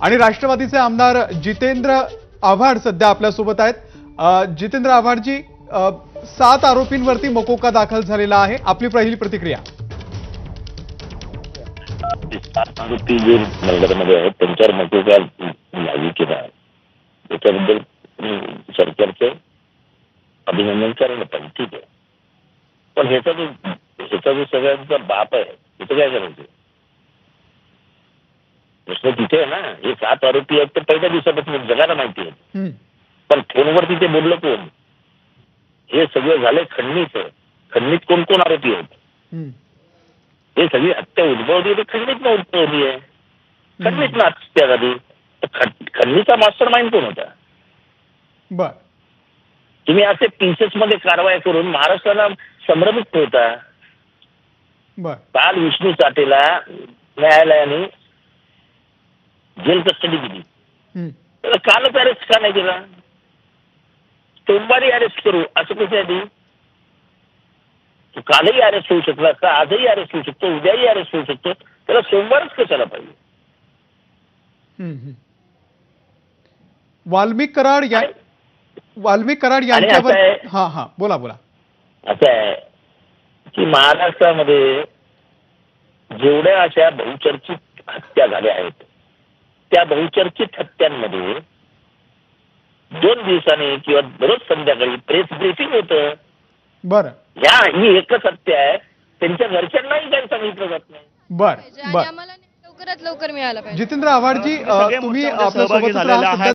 आणि राष्ट्रवादीचे आमदार जितेंद्र आव्हाड सध्या आपल्यासोबत आहेत। जितेंद्र आव्हाडजी, 7 आरोपींवरती मकोका दाखल झालेला आहे, आपली पहिली प्रतिक्रिया। 7 आरोपी जे मर्डरमध्ये आहेत त्यांच्यावर मकोका लागू केला आहे, त्याच्याबद्दल सरकारचं अभिनंदन करायला पाहिजे, ठीक आहे। पण ह्याचा जो सगळ्यांचा बाप आहे त्याचं काय करायचं? प्रश्न तिथे आहे ना। हे 7 आरोपी आहेत तर पहिल्या दिवसापासून जगाला माहिती आहे, पण फोनवर तिथे बोललं कोण? हे सगळं झालंय खंडणीचं। खंडणीत कोण कोण आरोपी आहेत? हे सगळी हत्या उद्भवली तर खंडणीतनं उद्भवली आहे, खंडणीतनं हत्या झाली। खंडणीचा मास्टर माइंड कोण होता? बर, तुम्ही असे पीसेस मध्ये कारवाई करून महाराष्ट्राला संभ्रमित ठेवता। बर, काल विष्णू चाटेला न्यायालयाने जेल कस्टडी दिली, त्याला कालच अरेस्ट का नाही केला? सोमवारी अरेस्ट करू असं कशासाठी? कालही अरेस्ट होऊ शकला असता, आजही अरेस्ट होऊ शकतो, उद्याही अरेस्ट होऊ शकतो, त्याला सोमवारच कशाला पाहिजे? वाल्मिक कराड यांच्यावर हा बोला बोला। असं आहे की महाराष्ट्रामध्ये जेवढ्या अशा बहुचर्चित हत्या झाल्या आहेत त्या बहुचर्चित हत्यांमध्ये 2 दिवसांनी किंवा दररोज संध्याकाळी प्रेस ब्रीफिंग होतं। बरं, ही एकच हत्या आहे, त्यांच्या घरच्यांनाही काही सांगितलं जात नाही। बर बर, आम्हाला लवकरात लवकर मिळाला पाहिजे। जितेंद्र आव्हाडजी, तुम्ही आपल्या सोबतच राहा।